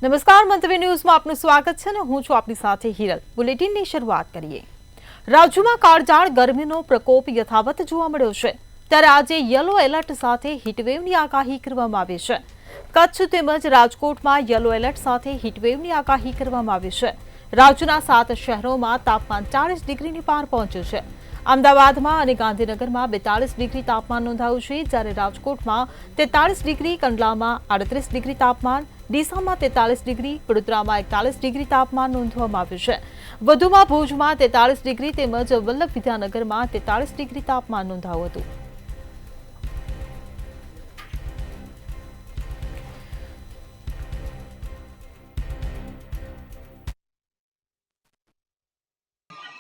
નમસ્કાર, મંતવ્ય ન્યૂઝમાં આપનું સ્વાગત છે અને હું છું આપની સાથે હિરલ। બુલેટિનની શરૂઆત કરીએ। રાજ્યમાં કાળઝાળ ગરમીનો પ્રકોપ યથાવત જોવા મળ્યો છે, ત્યારે આજે યલો એલર્ટ સાથે હીટવેવની આગાહી કરવામાં આવી છે। કચ્છ તેમજ રાજકોટમાં યલો એલર્ટ સાથે હીટવેવની આગાહી કરવામાં આવી છે। રાજ્યના 7 શહેરોમાં તાપમાન 40 ડિગ્રીની પાર પહોંચ્યું છે। અમદાવાદમાં અને ગાંધીનગરમાં 42 ડિગ્રી તાપમાન નોંધાયું છે, જ્યારે રાજકોટમાં 43 ડિગ્રી, કંડલામાં 38 ડિગ્રી તાપમાન, ડીસામાં 43 ડિગ્રી, વડોદરામાં 41 ડિગ્રી તાપમાન નોંધવામાં આવ્યું છે। વધુમાં ભુજમાં 43 ડિગ્રી તેમજ વલ્લભ વિદ્યાનગરમાં 43 ડિગ્રી તાપમાન નોંધાયું હતું।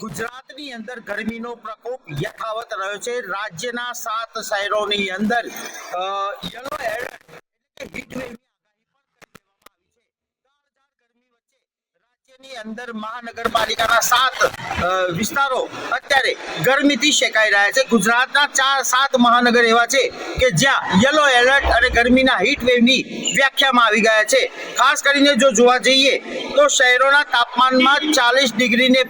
ગુજરાતની અંદર ગરમીનો પ્રકોપ યથાવત રહ્યો છે। રાજ્યના 7 શહેરોની અંદર યલો એલર્ટ હીટવેવની રાજ્યની અંદર મહાનગરપાલિકાના 7 વિસ્તારો અત્યારે ગરમીથી શેકાઈ રહ્યા છે। ગુજરાતના 7 મહાનગર એવા છે કે જ્યાં યલો એલર્ટ અને ગરમીના હીટવેવની વ્યાખ્યામાં આવી ગયા છે। ખાસ કરીને જો જોવા જઈએ તો શહેરોના તાપમાનમાં 40 ડિગ્રીને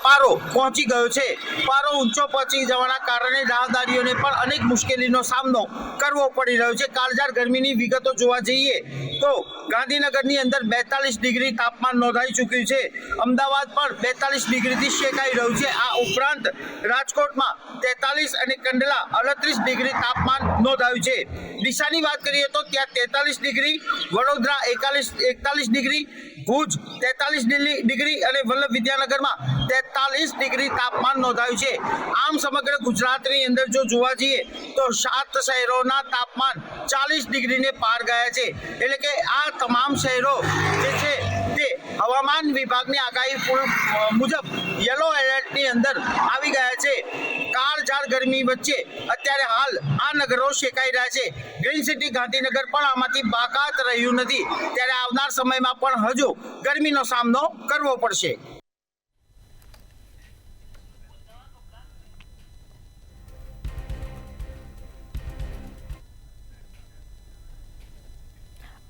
પારો પહોંચી ગયો છે। પારો ઊંચો પહોંચી જવાના કારણે રાહદારીઓને પણ અનેક મુશ્કેલીનો સામનો કરવો પડી રહ્યો છે। કાળઝાળ ગરમીની વિગતો જોવા જઈએ તો ગાંધીનગરની અંદર 42 ડિગ્રી તાપમાન નોંધાઈ ચૂક્યું છે। અમદાવાદ પણ 42 ડિગ્રીથી શેકાઈ રહ્યું છે। આ ઉપરાંત રાજકોટમાં 43 અને કંડલા 38 ડિગ્રી તાપમાન નોંધાયું છે। ડીસાની વાત કરીએ તો ત્યાં 43 degree, Vadodara 41 degree, Bhuj 43 degree અને વલ્લભ વિદ્યાનગરમાં 43 ડિગ્રી તાપમાન નોંધાયું છે। આમ સમગ્ર ગુજરાતની અંદર જો જોવા જઈએ તો 7 શહેરોના તાપમાન 40 ડિગ્રીને પાર ગયા છે। એટલે કે આ તમામ શહેરો જે છે તે હવામાન વિભાગની આગાહી મુજબ યલો એલર્ટની અંદર આવી ગયા છે। કાળઝાળ ગરમી વચ્ચે અત્યારે હાલ આ નગરો શેકાઈ રહ્યા છે। ગ્રીન સિટી ગાંધીનગર પણ આમાંથી બાકાત રહ્યું નથી, ત્યારે આવનાર સમયમાં પણ હજુ ગરમીનો સામનો કરવો પડશે।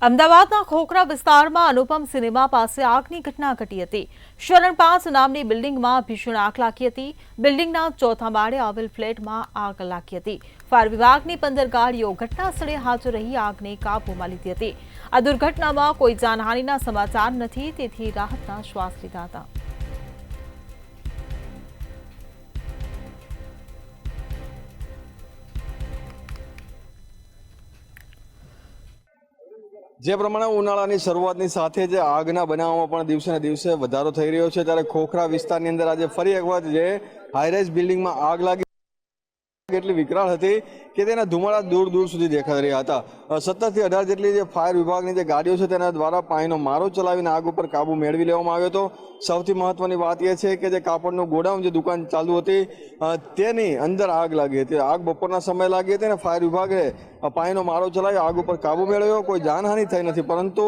અમદાવાદના ખોખરા વિસ્તારમાં અનુપમ સિનેમા પાસે આગની ઘટના ઘટી હતી। શરણ 5 નામની બિલ્ડિંગમાં ભીષણ આગ લાગી હતી। બિલ્ડિંગના 4થા માળે આવેલ ફ્લેટમાં આગ લાગી હતી। ફાયર વિભાગની 15 ગાડીઓ ઘટના સ્થળે હાજર રહી આગને કાબૂમાં લીધી હતી। આ દુર્ઘટનામાં કોઈ જાનહાનિના સમાચાર નથી, તેથી રાહતના શ્વાસ લીધા હતા। જે પ્રમાણે ઉનાળાની શરૂઆતની સાથે જ આગના બનાવમાં પણ દિવસે ને દિવસે વધારો થઈ રહ્યો છે, ત્યારે ખોખરા વિસ્તારની અંદર આજે ફરી એક વખત જે હાઈરાઇઝ બિલ્ડિંગમાં આગ લાગી એટલી વિકરાળ હતી કે તેના ધુમાડા દૂર દૂર સુધી દેખાઈ રહ્યા હતા। 17 થી 18 જેટલી જે ફાયર વિભાગની જે ગાડીઓ છે તેના દ્વારા પાણીનો મારો ચલાવીને આગ ઉપર કાબુ મેળવી લેવામાં આવ્યો હતો। સૌથી મહત્વની વાત એ છે કે જે કાપડનું ગોડાઉન જે દુકાન ચાલુ હતી તેની અંદર આગ લાગી હતી। આગ બપોરના સમયે લાગી હતી અને ફાયર વિભાગે પાણીનો મારો ચલાવી આગ ઉપર કાબુ મેળવ્યો। કોઈ જાનહાનિ થઈ નથી, પરંતુ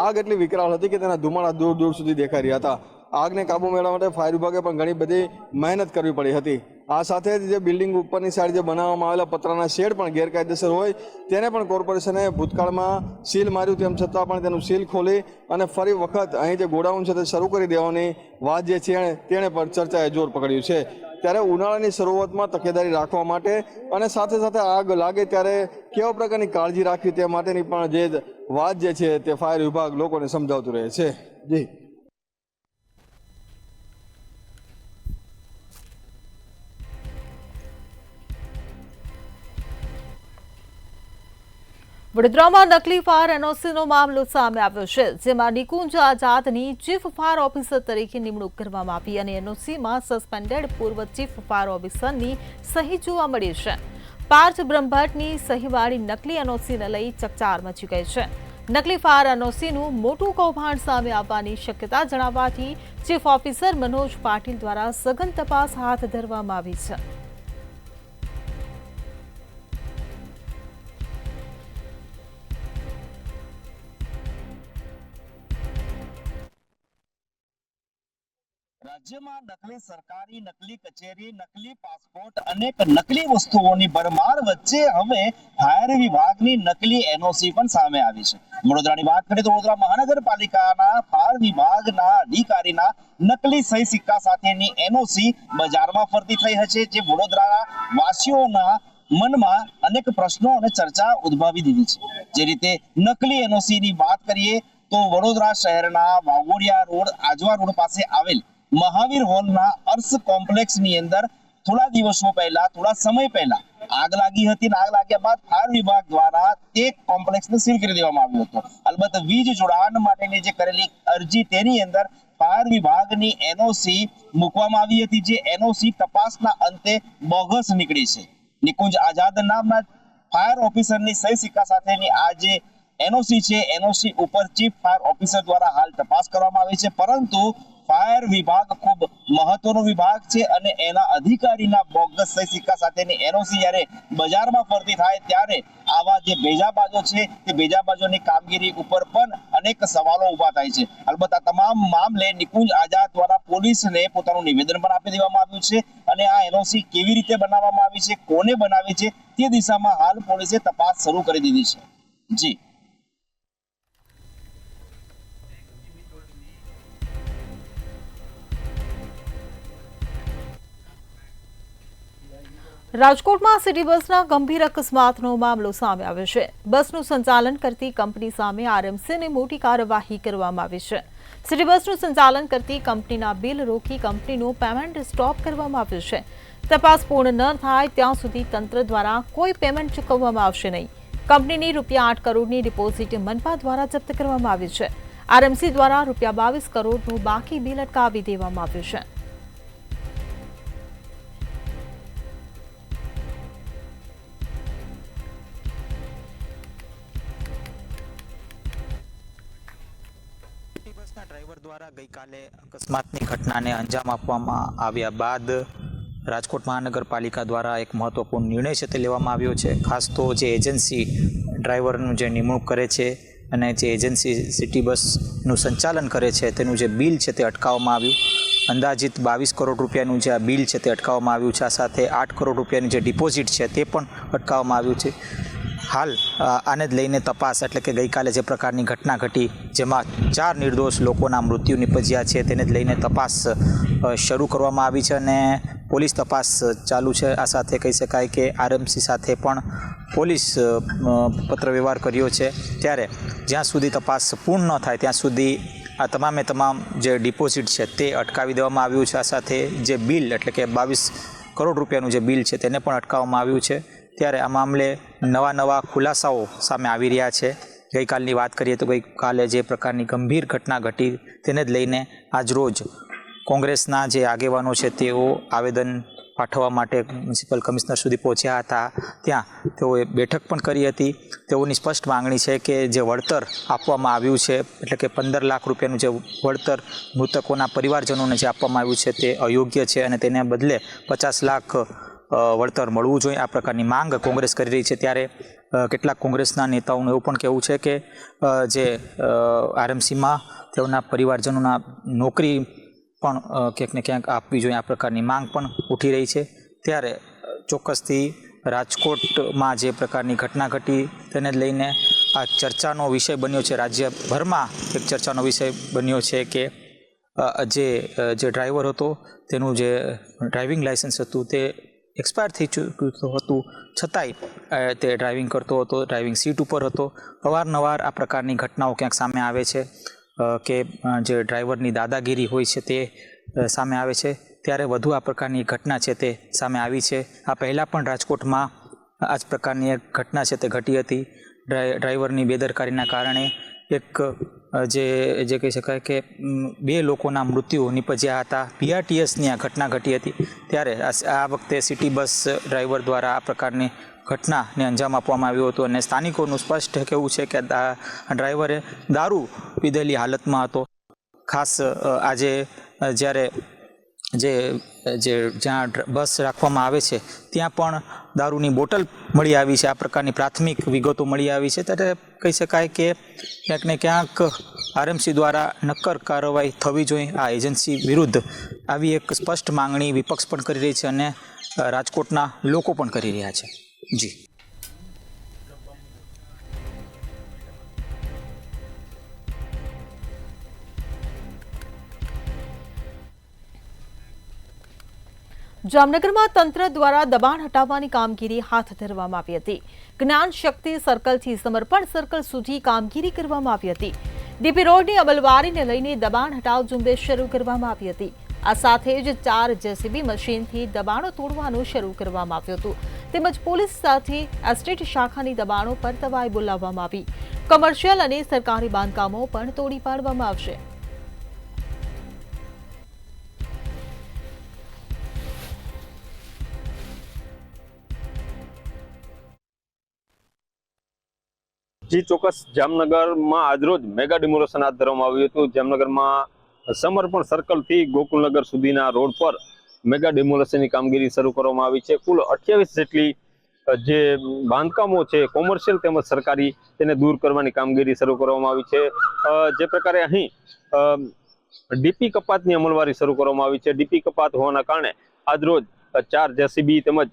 આગ એટલી વિકરાળ હતી કે તેના ધુમાડા દૂર દૂર સુધી દેખાઈ રહ્યા હતા। આગને કાબુ મેળવવા માટે ફાયર વિભાગે પણ ઘણી બધી મહેનત કરવી પડી હતી। આ સાથે જ જે બિલ્ડિંગ ઉપરની સાઈડ જે બનાવવામાં આવેલા પતરાના શેડ પણ ગેરકાયદેસર હોય તેને પણ કોર્પોરેશને ભૂતકાળમાં સીલ માર્યું, તેમ છતાં પણ તેનું સીલ ખોલી અને ફરી વખત અહીં જે ગોડાઉન છે તે શરૂ કરી દેવાની વાત જે છે તેણે પણ ચર્ચાએ જોર પકડ્યું છે। ત્યારે ઉનાળાની શરૂઆતમાં તકેદારી રાખવા માટે અને સાથે સાથે આગ લાગે ત્યારે કેવા પ્રકારની કાળજી રાખવી તે માટેની પણ જે વાત જે છે તે ફાયર વિભાગ લોકોને સમજાવતું રહે છે। જી વડોદરામાં નકલી ફાયર એનઓસીનો મામલો સામે આવ્યો છે, જેમાં નિકુંજ આઝાદની ચીફ ફાયર ઓફિસર તરીકે નિમણૂક કરવામાં આવી અને એનઓસીમાં સસ્પેન્ડેડ પૂર્વ ચીફ ફાયર ઓફિસરની સહી જોવા મળી છે। પાર્થ બ્રહ્મભટ્ટની સહીવાળી નકલી એનઓસીને લઈ ચકચાર મચી ગઈ છે। નકલી ફાયર એનઓસીનું મોટું કૌભાંડ સામે આવવાની શક્યતા જણાવવાથી ચીફ ઓફિસર મનોજ પાટીલ દ્વારા સઘન તપાસ હાથ ધરવામાં આવી છે। રાજ્યમાં નકલી સરકારી, નકલી કચેરી, નકલી પાસપોર્ટ અને નકલી વસ્તુઓની ભરમાર વચ્ચે હવે ફાયર વિભાગની નકલી એનઓસી પણ સામે આવી છે। વડોદરાની વાત કરીએ તો વડોદરા મહાનગરપાલિકાના ફાયર વિભાગના અધિકારીના નકલી સહી સિક્કા સાથેની એનઓસી બજારમાં ફરતી થઈ હશે, જે વડોદરા વાસીઓના મનમાં અનેક પ્રશ્નો અને ચર્ચા ઉદ્ભવી દીધી છે. જે રીતે નકલી એનઓસી ની વાત કરીએ તો વડોદરા શહેરના વાઘોડિયા રોડ આજવા રોડ પાસે આવેલ મહાવીર હોલના અર્સ કોમ્પ્લેક્સની અંદર થોડા સમય પહેલા આગ લાગી હતી. આગ લાગ્યા બાદ ફાયર વિભાગ દ્વારા તે કોમ્પ્લેક્સને સીલ કરી દેવામાં આવ્યો હતો. અલબત્ત વીજ જોડાણ માટેની જે કરેલી અરજી તેની અંદર ફાયર વિભાગની એનઓસી મૂકવામાં આવી હતી, જે એનઓસી તપાસના અંતે બોગસ નીકળી છે. નિકુંજ આઝાદ નામના ફાયર ઓફિસરની સહી સિક્કા સાથેની આ જે એનઓસી છે, એનઓસી ઉપર ચીફ ફાયર ઓફિસર દ્વારા હાલ તપાસ કરવામાં આવી છે. પરંતુ ફાયર વિભાગ ખૂબ મહત્વનો વિભાગ છે અને એના અધિકારીના બોગસ સહી સિક્કા સાથેની એનઓસી જ્યારે બજારમાં ફરતી થાય ત્યારે આવા જે ભેજાબાજો છે તે ભેજાબાજોની કામગીરી ઉપર પણ અનેક સવાલો ઉભા થાય છે. અલબત્ત આ તમામ મામલે નિકુંજ આઝાદ દ્વારા પોલીસને પોતાનું નિવેદન પણ આપી દેવામાં આવ્યું છે અને આ એનઓસી કેવી રીતે બનાવવામાં આવી છે, કોને બનાવી છે તે દિશામાં હાલ પોલીસે તપાસ શરૂ કરી દીધી છે. જી રાજકોટમાં સિટી બસના ગંભીર અકસ્માતનો મામલો સામે આવ્યો છે. બસનું સંચાલન કરતી કંપની સામે આરએમસીની મોટી કાર્યવાહી કરવામાં આવી છે. સિટી બસનું સંચાલન કરતી કંપનીના બિલ રોકી કંપનીનું પેમેન્ટ સ્ટોપ કરવામાં આવ્યું છે. તપાસ પૂર્ણ ન થાય ત્યાં સુધી તંત્ર દ્વારા કોઈ પેમેન્ટ ચૂકવવામાં આવશે નહીં. કંપનીની ₹8 કરોડની ડિપોઝિટ મનપા દ્વારા જપ્ત કરવામાં આવી છે. આરએમસી દ્વારા ₹22 કરોડનું બાકી બિલ અટકાવી દેવામાં આવ્યું છે. ડ્રાઈવર દ્વારા ગઈકાલે અકસ્માતની ઘટનાને અંજામ આપવામાં આવ્યા બાદ રાજકોટ મહાનગરપાલિકા દ્વારા એક મહત્વપૂર્ણ નિર્ણય છે તે લેવામાં આવ્યો છે. ખાસ તો જે એજન્સી ડ્રાઈવરનું જે નિમણૂક કરે છે અને જે એજન્સી સિટી બસનું સંચાલન કરે છે તેનું જે બિલ છે તે અટકાવવામાં આવ્યું. અંદાજિત 22 કરોડ રૂપિયાનું જે આ બિલ છે તે અટકાવવામાં આવ્યું છે. આ સાથે 8 કરોડ રૂપિયાની જે ડિપોઝિટ છે તે પણ અટકાવવામાં આવ્યું છે. હાલ આને જ લઈને તપાસ એટલે કે ગઈકાલે જે પ્રકારની ઘટના ઘટી જેમાં 4 નિર્દોષ લોકોના મૃત્યુ નિપજ્યા છે તેને જ લઈને તપાસ શરૂ કરવામાં આવી છે અને પોલીસ તપાસ ચાલુ છે. આ સાથે કહી શકાય કે આરએમસી સાથે પણ પોલીસ પત્ર વ્યવહાર કર્યો છે. ત્યારે જ્યાં સુધી તપાસ પૂર્ણ ન થાય ત્યાં સુધી આ તમામે તમામ જે ડિપોઝિટ છે તે અટકાવી દેવામાં આવ્યું છે. આ સાથે જે બિલ એટલે કે 22 કરોડ રૂપિયાનું જે બિલ છે તેને પણ અટકાવવામાં આવ્યું છે. ત્યારે આ મામલે નવા ખુલાસાઓ સામે આવી રહ્યા છે. ગઈકાલની વાત કરીએ તો ગઈકાલે જે પ્રકારની ગંભીર ઘટના ઘટી તેને જ લઈને આજરોજ કોંગ્રેસના જે આગેવાનો છે તેઓ આવેદન પાઠવવા માટે મ્યુનિસિપલ કમિશનર સુધી પહોંચ્યા હતા. ત્યાં તેઓએ બેઠક પણ કરી હતી. તેઓની સ્પષ્ટ માંગણી છે કે જે વળતર આપવામાં આવ્યું છે એટલે કે 15 લાખ રૂપિયાનું જે વળતર મૃતકોના પરિવારજનોને જે આપવામાં આવ્યું છે તે અયોગ્ય છે અને તેને બદલે 50 લાખ વળતર મળવું જોઈએ. આ પ્રકારની માંગ કોંગ્રેસ કરી રહી છે. ત્યારે કેટલાક કોંગ્રેસના નેતાઓનું એવું પણ કહેવું છે કે જે આરએમસીમાં તેઓના પરિવારજનોના નોકરી પણ ક્યાંક ને ક્યાંક આપવી જોઈએ. આ પ્રકારની માંગ પણ ઉઠી રહી છે. ત્યારે ચોક્કસથી રાજકોટમાં જે પ્રકારની ઘટના ઘટી તેને જ લઈને આ ચર્ચાનો વિષય બન્યો છે. રાજ્યભરમાં એક ચર્ચાનો વિષય બન્યો છે કે જે ડ્રાઈવર હતો તેનું જે ડ્રાઇવિંગ લાઇસન્સ હતું તે એક્સપાયર થઈ ચૂક્યું હતું, છતાંય તે ડ્રાઇવિંગ કરતો હતો, ડ્રાઇવિંગ સીટ ઉપર હતો. અવારનવાર આ પ્રકારની ઘટનાઓ ક્યાંક સામે આવે છે કે જે ડ્રાઈવરની દાદાગીરી હોય છે તે સામે આવે છે. ત્યારે વધુ આ પ્રકારની ઘટના છે તે સામે આવી છે. આ પહેલાં પણ રાજકોટમાં આ જ પ્રકારની એક ઘટના છે તે ઘટી હતી. ડ્રાઈવરની બેદરકારીના કારણે એક જે કહી શકાય કે 2 લોકોના મૃત્યુ નિપજ્યા હતા. PRTSની આ ઘટના ઘટી હતી. ત્યારે આ વખતે સિટી બસ ડ્રાઈવર દ્વારા આ પ્રકારની ઘટનાને અંજામ આપવામાં આવ્યો હતો અને સ્થાનિકોનું સ્પષ્ટ કહેવું છે કે આ ડ્રાઈવરે દારૂ પીધેલી હાલતમાં હતો. ખાસ આજે જ્યારે જ્યાં બસ રાખવામાં આવે છે ત્યાં પણ દારૂની બોટલ મળી આવી છે. આ પ્રકારની પ્રાથમિક વિગતો મળી આવી છે. ત્યારે કહી શકાય કે ક્યાંક ને ક્યાંક આરએમસી દ્વારા નક્કર કાર્યવાહી થવી જોઈએ આ એજન્સી વિરુદ્ધ. આવી એક સ્પષ્ટ માંગણી વિપક્ષ પણ કરી રહી છે અને રાજકોટના લોકો પણ કરી રહ્યા છે. જી જામનગરમાં તંત્ર દ્વારા દબાણ હટાવવાની કામગીરી હાથ ધરવામાં આવી હતી. જ્ઞાન શક્તિ સર્કલથી સમર્પણ સર્કલ સુધી કામગીરી કરવામાં આવી હતી. ડીપી રોડની અમલવારીને લઈને દબાણ હટાવ ઝુંબેશ શરૂ કરવામાં આવી હતી. આ સાથે જ 4 જેસીબી મશીનથી દબાણો તોડવાનું શરૂ કરવામાં આવ્યું હતું. તેમજ પોલીસ સાથે એસ્ટેટ શાખાની દબાણો પર તવાઈ બોલાવવામાં આવી. કોમર્શિયલ અને સરકારી બાંધકામો પણ તોડી પાડવામાં આવશે. જી ચોક્કસ, જામનગરમાં આજરોજ મેગા ડિમોલેશન હાથ ધરવામાં આવ્યું હતું. જામનગરમાં સમર્પણ સર્કલથી ગોકુલનગર સુધીના રોડ પર મેગા ડિમોલેશનની કામગીરી શરૂ કરવામાં આવી છે. કુલ 28 જેટલી જે બાંધકામો છે કોમર્શિયલ તેમજ સરકારી તેને દૂર કરવાની કામગીરી શરૂ કરવામાં આવી છે. જે પ્રકારે અહીં ડીપી કપાતની અમલવારી શરૂ કરવામાં આવી છે. ડીપી કપાત હોવાના કારણે આજરોજ 4 જેસીબી તેમજ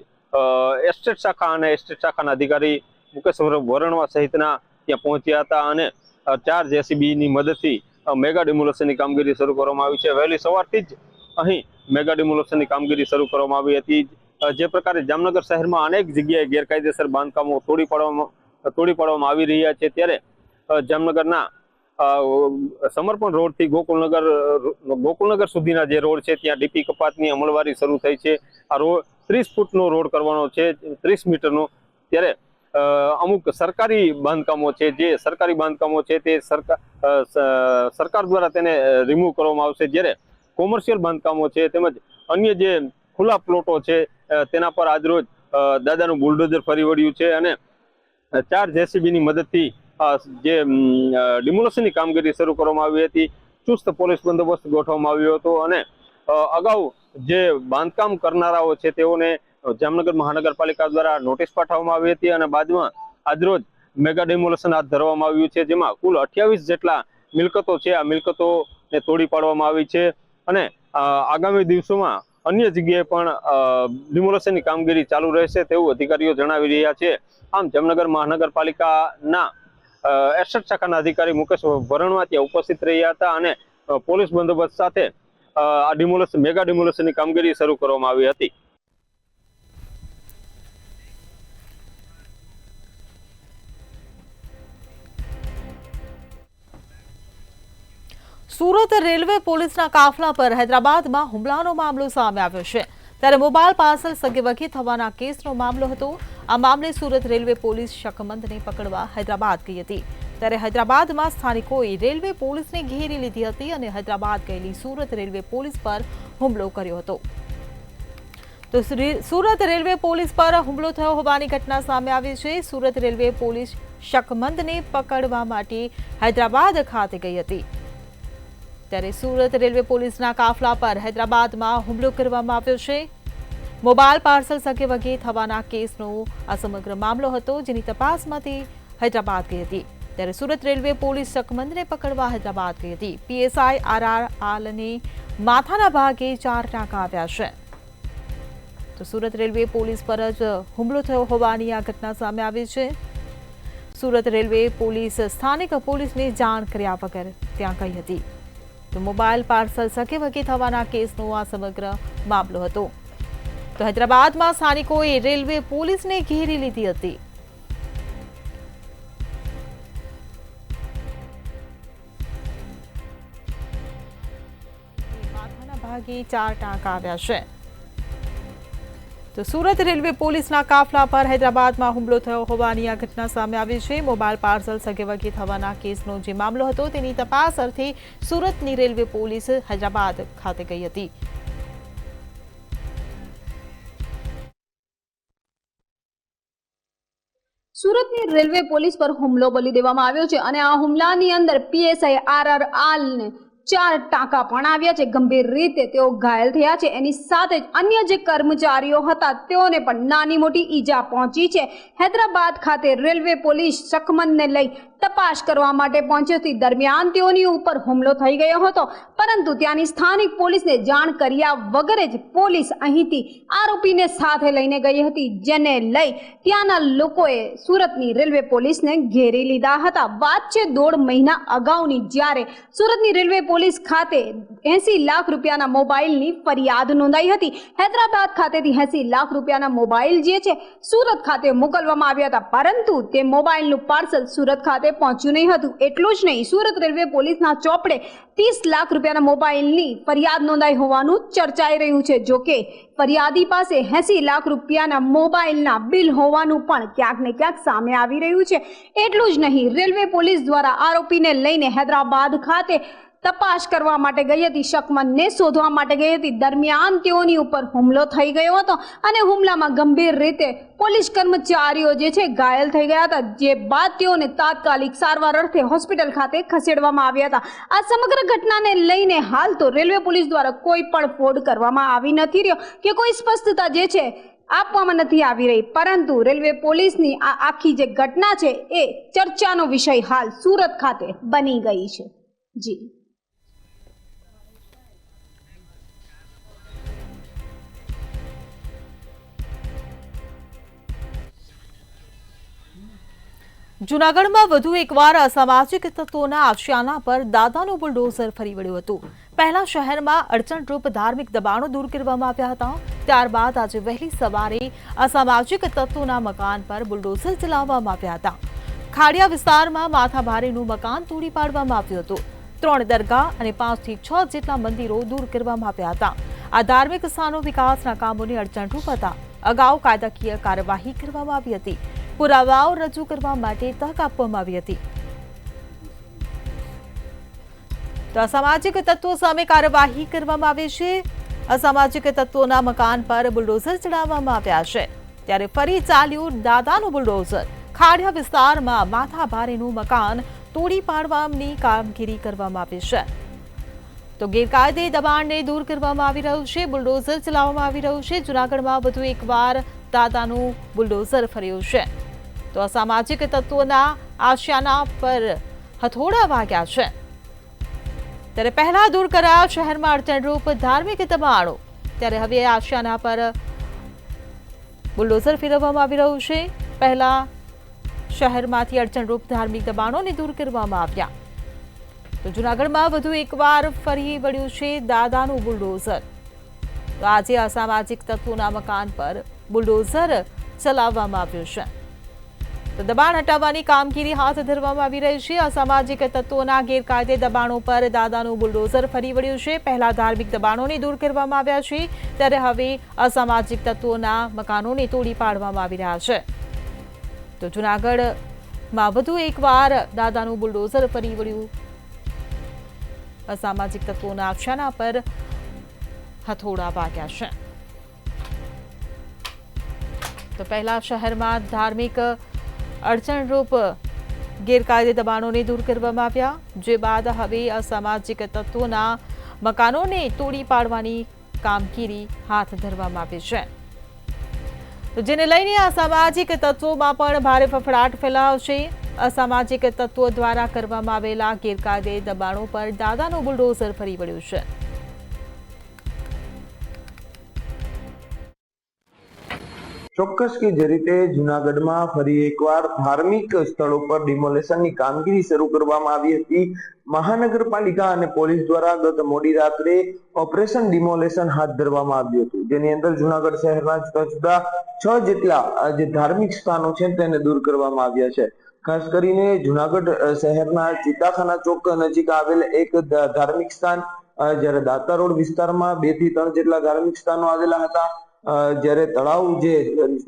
એસ્ટેટ શાખા અને એસ્ટેટ શાખાના અધિકારી મુકેશ વરણવા સહિતના ત્યાં પહોંચ્યા હતા અને 4 જેસીબીની મદદથી મેગા ડિમોલેશનની કામગીરી શરૂ કરવામાં આવી છે. વહેલી સવારથી જ અહીં મેગા ડિમોલેશનની કામગીરી શરૂ કરવામાં આવી હતી. જે પ્રકારે જામનગર શહેરમાં અનેક જગ્યાએ ગેરકાયદેસર બાંધકામો તોડી પાડવામાં આવી રહ્યા છે, ત્યારે જામનગરના સમર્પણ રોડથી ગોકુલનગર સુધીના જે રોડ છે ત્યાં ડીપી કપાતની અમલવારી શરૂ થઈ છે. આ રોડ 30 ફૂટનો રોડ કરવાનો છે, 30 મીટરનો. ત્યારે અમુક સરકારી બાંધકામો છે, જે સરકારી બાંધકામો છે તે સરકાર દ્વારા તેને રિમૂવ કરવામાં આવશે. જ્યારે કોમર્શિયલ બાંધકામો છે તેમજ અન્ય જે ખુલ્લા પ્લોટો છે તેના પર આજરોજ દાદાનું બુલડોઝર ફરી વળ્યું છે અને 4 જેસીબીની મદદથી જે ડિમોલેશનની કામગીરી શરૂ કરવામાં આવી હતી. ચુસ્ત પોલીસ બંદોબસ્ત ગોઠવવામાં આવ્યો હતો અને અગાઉ જે બાંધકામ કરનારાઓ છે તેઓને જામનગર મહાનગરપાલિકા દ્વારા નોટિસ પાઠવવામાં આવી હતી અને બાદમાં આજરોજ મેગા ડિમોલેશન હાથ ધરવામાં આવ્યું છે, જેમાં કુલ 28 જેટલા મિલકતો છે આ મિલકતોને તોડી પાડવામાં આવી છે અને આગામી દિવસોમાં અન્ય જગ્યાએ પણ ડિમોલેશનની કામગીરી ચાલુ રહેશે તેવું અધિકારીઓ જણાવી રહ્યા છે. આમ જામનગર મહાનગરપાલિકાના એસ્ટેટ શાખાના અધિકારી મુકેશ વરણવા ત્યાં ઉપસ્થિત રહ્યા હતા અને પોલીસ બંદોબસ્ત સાથે આ મેગા ડિમોલેશનની કામગીરી શરૂ કરવામાં આવી હતી. સુરત રેલવે પોલીસના કાફલા પર હૈદરાબાદમાં હુમલાનો મામલો સામે આવ્યો છે. ત્યારે મોબાઈલ પાર્સલ સગેવગી થવાના કેસનો મામલો હતો. આ મામલે સુરત રેલવે પોલીસ શકમંદને પકડવા હૈદરાબાદ ગઈ હતી. ત્યારે હૈદરાબાદમાં સ્થાનિકોએ રેલવે પોલીસને ઘેરી લીધી હતી અને હૈદરાબાદ ગયેલી સુરત રેલવે પોલીસ પર હુમલો કર્યો હતો. તો સુરત રેલવે પોલીસ પર હુમલો થયો હોવાની ઘટના સામે આવી છે. સુરત રેલવે પોલીસ શકમંદને પકડવા માટે હૈદરાબાદ ખાતે ગઈ હતી. ત્યારે સુરત રેલવે પોલીસના કાફલા પર હૈદરાબાદમાં હુમલો કરવામાં આવ્યો છે. મોબાઈલ પાર્સલ સગેવગી થવાના કેસનો આ સમગ્ર મામલો હતો, જેની તપાસ માટે હૈદરાબાદ ગઈ હતી. ત્યારે સુરત રેલવે પોલીસ શકમંદને પકડવા હૈદરાબાદ ગઈ હતી. પીએસઆઈ RR આલને માથાના ભાગે 4 ટાંકા આવ્યા છે. તો સુરત રેલવે પોલીસ પર જ હુમલો થયો હોવાની આ ઘટના સામે આવી છે. સુરત રેલવે પોલીસ સ્થાનિક પોલીસને જાણ કર્યા વગર ત્યાં ગઈ હતી. તો મોબાઈલ પાર્સલ સગેવગી થવાના કેસનો આ સમગ્ર મામલો હતો. તો હૈદરાબાદમાં સ્થાનિકોએ રેલવે પોલીસને ઘેરી લીધી હતી. માથાના ભાગે 4 ટાંકા આવ્યા છે. તો સુરત રેલવે પોલીસના કાફલા પર હૈદરાબાદમાં હુમલો થયો હોવાની આ ઘટના સામે આવી છે. મોબાઈલ પાર્સલ સગેવગી થવાના કેસનો જે મામલો હતો તેની તપાસ અર્થે સુરતની રેલવે પોલીસ હૈદરાબાદ ખાતે ગઈ હતી. સુરતની રેલવે પોલીસ પર હુમલો બોલી દેવામાં આવ્યો છે અને આ હુમલાની અંદર પીએસઆઈ RR આલને 4 ટાંકા પણ આવ્યા છે. ગંભીર રીતે તેઓ ઘાયલ થયા છે. એની સાથે જ અન્ય જે કર્મચારીઓ હતા તેઓને પણ નાની મોટી ઈજા પહોંચી છે. હૈદરાબાદ ખાતે રેલવે પોલીસ શકમંદને લઈ તપાસ કરવા માટે પહોંચ્યો હતી. દરમિયાન તેઓની ઉપર હુમલો થઈ ગયો હતો, પરંતુ ત્યાંની સ્થાનિક પોલીસને જાણ કર્યા વગર જ પોલીસ અહીંથી આરોપીને સાથે લઈને ગઈ હતી, જેને લઈ ત્યાંના લોકોએ સુરતની રેલવે પોલીસને ઘેરી લીધા હતા. વાત છે 1.5 મહિના અગાઉની, જ્યારે સુરતની રેલવે પોલીસ ખાતે 80 લાખ રૂપિયાના મોબાઈલની ફરિયાદ નોંધાઈ હતી. હૈદરાબાદ ખાતેથી 80 લાખ રૂપિયાના મોબાઈલ જે છે સુરત ખાતે મોકલવામાં આવ્યા હતા, પરંતુ તે મોબાઈલનું પાર્સલ સુરત ખાતે પહોંચ્યું નહીં હતું. એટલું જ નહીં, સુરત રેલવે પોલીસના ચોપડે 30 લાખ રૂપિયાના મોબાઈલની ફરિયાદ નોંધાઈ હોવાનું ચર્ચાઈ રહ્યું છે. જો કે ફરિયાદી પાસે 80 લાખ રૂપિયાના મોબાઈલના બિલ હોવાનું પણ ક્યાંક ને ક્યાંક સામે આવી રહ્યું છે. એટલું જ નહીં, રેલવે પોલીસ દ્વારા આરોપીને લઈને હૈદરાબાદ ખાતે તપાસ કરવા માટે ગઈ હતી, શકમનને શોધવા માટે ગઈ હતી. દરમિયાન તેઓની ઉપર હુમલો થઈ ગયો હતો અને હુમલામાં ગંભીર રીતે પોલીસ કર્મચારીઓ જે છે ઘાયલ થઈ ગયા હતા, જે બાદ તેઓને તાત્કાલિક સારવાર અર્થે હોસ્પિટલ ખાતે ખસેડવામાં આવ્યા હતા. આ સમગ્ર ઘટનાને લઈને હાલ તો રેલવે પોલીસ દ્વારા કોઈ પણ ફોડ કરવામાં આવી નથી રહ્યો કે કોઈ સ્પષ્ટતા જે છે આપવામાં નથી આવી રહી, પરંતુ રેલવે પોલીસની આ આખી જે ઘટના છે એ ચર્ચાનો વિષય હાલ સુરત ખાતે બની ગઈ છે. જી. જૂનાગઢમાં વધુ એકવાર અસામાજિક તત્વોના આશિયાના પર દાદાનું બુલડોઝર ફરી વળ્યું હતું. પહેલા શહેરમાં અડચણરૂપ ધાર્મિક દબાણો દૂર કરવામાં આવ્યા હતા. ત્યારબાદ આજે વહેલી સવારે અસામાજિક તત્વોના મકાન પર બુલડોઝર ચલાવવામાં આવ્યા હતા. ખાડિયા વિસ્તારમાં માથાભારેનું મકાન તોડી પાડવામાં આવ્યું હતું. 3 દરગાહ અને 5 થી 6 જેટલા મંદિરો દૂર કરવામાં આવ્યા હતા. આ ધાર્મિક સ્થાનો વિકાસના કામોની અડચણરૂપ હતા. અગાઉ કાયદાકીય કાર્યવાહી કરવામાં આવી હતી. પુરાવાઓ રજૂ કરવા માટે તક આપવામાં આવી હતી. તો અસામાજિક તત્વો સામે કાર્યવાહી કરવામાં આવી છે. અસામાજિક તત્વોના મકાન પર બુલડોઝર ચડાવવામાં આવ્યા છે. ત્યારે ફરી ચાલ્યું દાદાનું બુલડોઝર. ખાડિયા વિસ્તારમાં માથાભારેનું મકાન તોડી પાડવાની કામગીરી કરવામાં આવી છે. તો ગેરકાયદે દબાણને દૂર કરવામાં આવી રહ્યું છે. બુલડોઝર ચલાવવામાં આવી રહ્યું છે. જૂનાગઢમાં વધુ એકવાર દાદાનું બુલડોઝર ફર્યું છે. તો અસામાજિક તત્વોના આશિયાના પર હથોડા વાગ્યા છે. ત્યારે પહેલા દૂર કરાયા શહેરમાં અડચણરૂપ ધાર્મિક દબાણો, ત્યારે હવે આશિયાના પર બુલડોઝર ફેરવવામાં આવી રહ્યું છે. પહેલા શહેરમાંથી અડચણરૂપ ધાર્મિક દબાણોને દૂર કરવામાં આવ્યા. તો જૂનાગઢમાં વધુ એકવાર ફરી વળ્યું છે દાદાનું બુલડોઝર. તો આજે અસામાજિક તત્વોના મકાન પર બુલડોઝર ચલાવવામાં આવ્યું છે. તો દબાણ હટાવવાની કામગીરી હાથ ધરવામાં આવી રહી છે. અસામાજિક તત્વોના ગેરકાયદે દબાણો પર દાદાનું બુલડોઝર ફરી વળ્યું છે. પહેલા ધાર્મિક દબાણોને દૂર કરવામાં આવ્યા છે, ત્યારે હવે અસામાજિક તત્વોના મકાનોને તોડી પાડવામાં આવી રહ્યા છે. તો જૂનાગઢમાં વધુ એકવાર દાદાનું બુલડોઝર ફરી વળ્યું. અસામાજિક તત્વોના આશિયાના પર હથોડા વાગ્યા છે. તો પહેલા શહેરમાં ધાર્મિક અડચણરૂપ ગેરકાયદે દબાણોને દૂર કરવામાં આવ્યા, જે બાદ હવે અસામાજિક તત્વોના મકાનોને તોડી પાડવાની કામગીરી હાથ ધરવામાં આવી છે. તો જેને લઈને અસામાજિક તત્વોમાં પણ ભારે ફફડાટ ફેલાયો છે. અસામાજિક તત્વો દ્વારા કરવામાં આવેલા ગેરકાયદે દબાણો પર દાદાનું બુલડોઝર ફરી વળ્યું છે. ચોક્કસ કે જે રીતે જૂનાગઢમાં ફરી એકવાર ધાર્મિક સ્થળો પર ડિમોલેશનની કામગીરી શરૂ કરવામાં આવી હતી. મહાનગરપાલિકા અને પોલીસ દ્વારા ગત મોડી રાત્રે ઓપરેશન ડિમોલેશન હાથ ધરવામાં આવ્યું હતું, જેની અંદર જૂનાગઢ શહેરના જુદા જુદા 6 જેટલા જે ધાર્મિક સ્થાનો છે તેને દૂર કરવામાં આવ્યા છે. ખાસ કરીને જૂનાગઢ શહેરના ચિત્તાખાના ચોક નજીક આવેલ એક ધાર્મિક સ્થાન, જ્યારે દાતા રોડ વિસ્તારમાં 2 થી 3 જેટલા ધાર્મિક સ્થાનો આવેલા હતા. જ્યારે તળાવ જે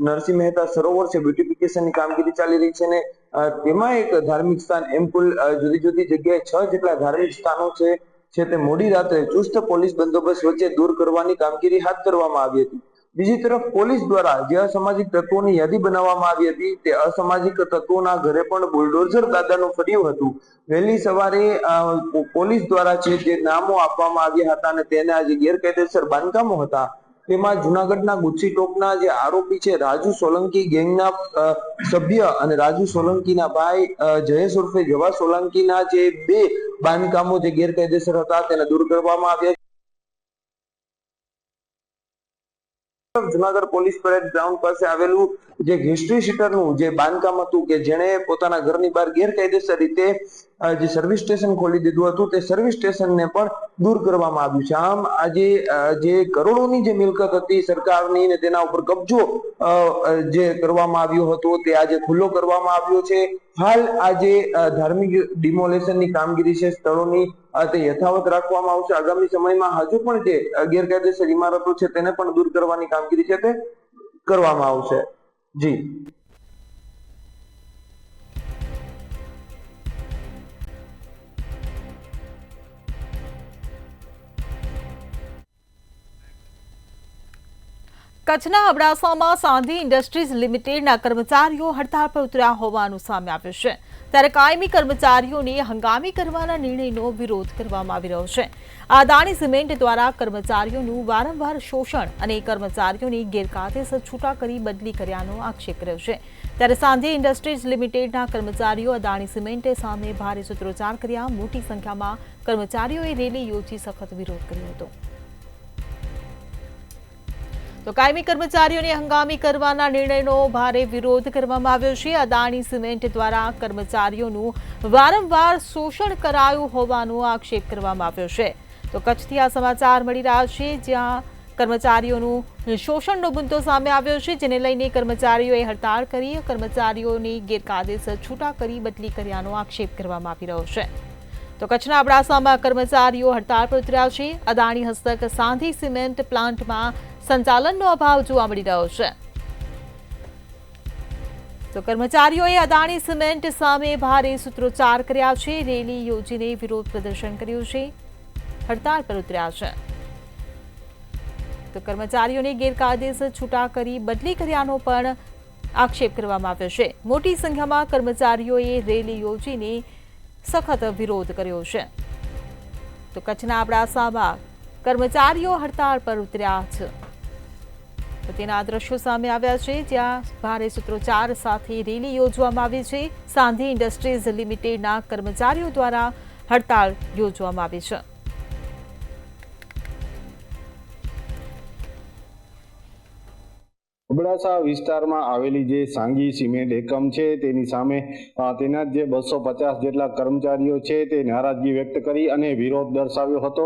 નરસિંહ મહેતા સરોવર છે, બ્યુટિફિકેશનની કામગીરી ચાલી રહી છે ને તેમાં એક ધાર્મિક સ્થાન, એમ કુલ જુદી જુદી જગ્યાએ 6 જેટલા ધાર્મિક સ્થાનો છે તે મોડી રાત્રે ચુસ્ત પોલીસ બંદોબસ્ત વચ્ચે દૂર કરવાની કામગીરી હાથ ધરવામાં આવી હતી. બીજી તરફ પોલીસ દ્વારા જે અસામાજિક તત્વોની યાદી બનાવવામાં આવી હતી, તે અસામાજિક તત્વોના ઘરે પણ બુલડોઝર દાદાનું ફર્યું હતું. વહેલી સવારે પોલીસ દ્વારા જે નામો આપવામાં આવ્યા હતા અને તેના જે ગેરકાયદેસર બાંધકામો હતા તેમાં જુનાગઢના ગુચ્છી ટોકના જે આરોપી છે રાજુ સોલંકી ગેંગના સભ્ય અને રાજુ સોલંકીના ભાઈ જયેશ ઉર્ફે જવા સોલંકીના જે 2 બાંધકામો જે ગેરકાયદેસર હતા તેને દૂર કરવામાં આવ્યા. જુનાગઢ પોલીસ પરેડ ગ્રાઉન્ડ પાસે આવેલું જે હિસ્ટ્રી સીટરનું જે બાંધકામ હતું કે જેણે પોતાના ઘરની બહાર ગેરકાયદેસર રીતે જે સર્વિસ સ્ટેશન ખોલી દીધું હતું તે સર્વિસ સ્ટેશનને પણ દૂર કરવામાં આવ્યું છે. આમ આજે જે કરોડોની જે મિલકત હતી સરકારની ને તેના ઉપર કબજો જે કરવામાં આવ્યો હતો તે આજે ખુલ્લો કરવામાં આવ્યો છે. હાલ આજે ધાર્મિક ડિમોલેશનની કામગીરી છે સ્થળોની તે યથાવત રાખવામાં આવશે. આગામી સમયમાં હજુ પણ જે ગેરકાયદેસર ઇમારતો છે તેને પણ દૂર કરવાની કામગીરી છે તે કરવામાં આવશે. જી કચ્છના અબડાસામાં સાંધી ઇન્ડસ્ટ્રીઝ લિમિટેડના કર્મચારીઓ હડતાળ પર ઉતર્યા હોવાનું સામે આવ્યું છે. ત્યારે કાયમી કર્મચારીઓને હંગામી કરવાના નિર્ણયનો વિરોધ કરવામાં આવી રહ્યો છે. અદાણી સિમેન્ટ દ્વારા કર્મચારીઓનું વારંવાર શોષણ અને કર્મચારીઓની ગેરકાયદેસર છૂટા કરી બદલી કર્યાનો આક્ષેપ કર્યો છે. ત્યારે સાંધી ઇન્ડસ્ટ્રીઝ લિમિટેડના કર્મચારીઓ અદાણી સિમેન્ટ સામે ભારે સૂત્રોચ્ચાર કર્યા. મોટી સંખ્યામાં કર્મચારીઓએ રેલી યોજી સખત વિરોધ કર્યો હતો. તો કાયમી કર્મચારીઓને હંગામી કરવાના નિર્ણયનો ભારે વિરોધ કરવામાં આવ્યો છે. અદાણી સિમેન્ટ દ્વારા કર્મચારીઓનું વારંવાર શોષણ કરાયું હોવાનો આક્ષેપ કરવામાં આવ્યો છે. તો કચ્છથી આ સમાચાર મળી રહ્યા છે જ્યાં કર્મચારીઓનું શોષણનો મુદ્દો સામે આવ્યો છે જેને લઈને કર્મચારીઓએ હડતાળ કરી કર્મચારીઓની ગેરકાયદેસર છૂટા કરી બદલી કર્યાનો આક્ષેપ કરવામાં આવી રહ્યો છે. તો કચ્છના અબડાસામાં કર્મચારીઓ હડતાળ પર ઉતર્યા છે. અદાણી હસ્તક સાંધી સિમેન્ટ પ્લાન્ટમાં સંચાલનનો અભાવ જોવા મળી રહ્યો છે. તો કર્મચારીઓએ અદાણી સિમેન્ટ સામે ભારે સૂત્રોચ્ચાર કર્યા છે. રેલી યોજીને વિરોધ પ્રદર્શન કર્યું છે. હડતાળ પર ઉતર્યા છે. તો કર્મચારીઓને ગેરકાયદેસર છૂટા કરી બદલી કર્યાનો પણ આક્ષેપ કરવામાં આવ્યો છે. મોટી સંખ્યામાં કર્મચારીઓએ રેલી યોજીને સખત વિરોધ કર્યો છે. તો કચ્છના અબડાસામાં કર્મચારીઓ હડતાળ પર ઉતર્યા છે. તો તેના દ્રશ્યો સામે આવ્યા છે જ્યાં ભારે સૂત્રોચ્ચાર સાથે રેલી યોજવામાં આવી છે. સાંધી ઇન્ડસ્ટ્રીઝ લિમિટેડના કર્મચારીઓ દ્વારા હડતાળ યોજવામાં આવી છે. અબડાસા વિસ્તારમાં આવેલી જે સાંગી સિમેન્ટ એકમ છે તેની સામે તેના જે 250 જેટલા કર્મચારીઓ છે તે નારાજગી વ્યક્ત કરી અને વિરોધ દર્શાવ્યો હતો.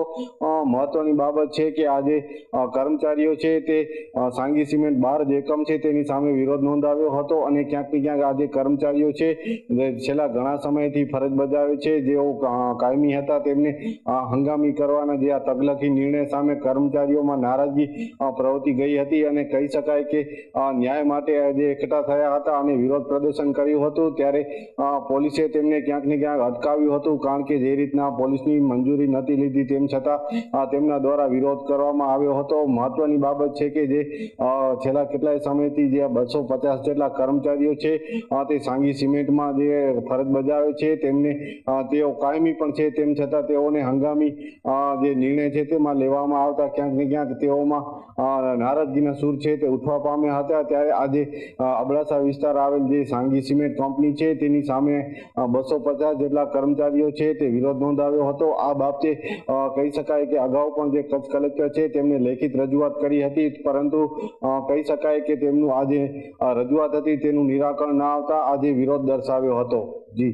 મહત્વની બાબત છે કે આજે કર્મચારીઓ છે તે સાંગી સિમેન્ટ 12 જે એકમ છે તેની સામે વિરોધ નોંધાવ્યો હતો અને ક્યાંક ને ક્યાંક આજે કર્મચારીઓ છે છેલ્લા ઘણા સમયથી ફરજ બજાવે છે જેઓ કાયમી હતા તેમને હંગામી કરવાના જે આ તગલખી નિર્ણય સામે કર્મચારીઓમાં નારાજગી પ્રવર્તી ગઈ હતી અને કહી શકાય કે ન્યાય માટે જે એકઠા થયા હતા અને વિરોધ પ્રદર્શન કર્યું હતું ત્યારે પોલીસે તેમને ક્યાંક ને ક્યાંક અટકાવ્યું હતું કારણ કે જે રીતના પોલીસની મંજૂરી નથી લીધી તેમ છતાં તેમના દ્વારા વિરોધ કરવામાં આવ્યો હતો. મહત્વની બાબત છે કે જે છેલ્લા કેટલાય સમયથી જે 250 જેટલા કર્મચારીઓ છે તે સાંગી સિમેન્ટમાં જે ફરજ બજાવે છે તેમને તેઓ કાયમી પણ છે તેમ છતાં તેઓને હંગામી જે નિર્ણય છે તેમાં લેવામાં આવતા ક્યાંક ને ક્યાંક તેઓમાં નારાજગીના સૂર છે તે ઉઠવા પામ્યા હતા. ત્યારે આજે અબડાસા વિસ્તાર આવેલ જે સાંગી સિમેન્ટ કંપની છે તેની સામે 250 જેટલા કર્મચારીઓ છે તે વિરોધ નોંધાવ્યો હતો. આ બાબતે કહી શકાય કે અગાઉ પણ જે કચ્છ કલેક્ટર છે તેમને લેખિત રજૂઆત કરી હતી પરંતુ કહી શકાય કે તેમનું આજે રજૂઆત હતી તેનું નિરાકરણ ના આવતા આજે વિરોધ દર્શાવ્યો હતો. જી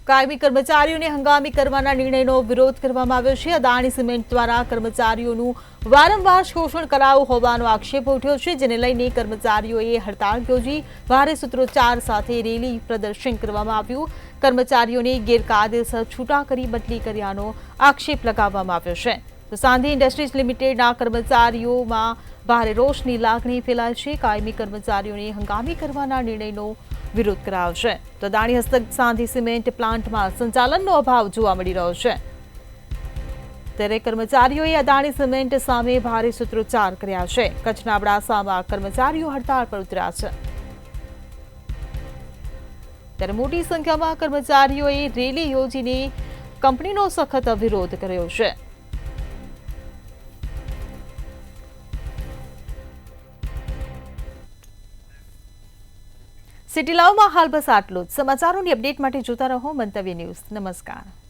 કાયમી કર્મચારીઓને હંગામી કરવાના નિર્ણયનો વિરોધ કરવામાં આવ્યો છે. અદાણી સિમેન્ટ દ્વારા કર્મચારીઓનું વારંવાર શોષણ કરાયું હોવાનો આક્ષેપ ઉઠ્યો છે જેને લઈને કર્મચારીઓએ હડતાળ યોજી ભારે સૂત્રોચ્ચાર સાથે રેલી પ્રદર્શન કરવામાં આવ્યું. કર્મચારીઓને ગેરકાયદેસર છૂટા કરી બદલી કર્યાનો આક્ષેપ લગાવવામાં આવ્યો છે. તો સાંધી ઇન્ડસ્ટ્રીઝ લિમિટેડના કર્મચારીઓમાં ભારે રોષની લાગણી ફેલાય છે. કાયમી કર્મચારીઓને હંગામી કરવાના નિર્ણયનો વિરોધ કરાયો છે. તો અદાણી હસ્તક સાંધી સિમેન્ટ પ્લાન્ટમાં સંચાલનનો અભાવ જોવા મળી રહ્યો છે. ત્યારે કર્મચારીઓએ અદાણી સિમેન્ટ સામે ભારે સૂત્રોચ્ચાર કર્યા છે. કચ્છના અબડાસામાં કર્મચારીઓ હડતાળ પર ઉતર્યા છે. ત્યારે મોટી સંખ્યામાં કર્મચારીઓએ રેલી યોજીને કંપનીનો સખત વિરોધ કર્યો છે. સિટી લાવમાં હાલ બસ આટલું જ. સમાચારોની અપડેટ માટે જોતા રહો મંતવ્ય ન્યૂઝ. નમસ્કાર.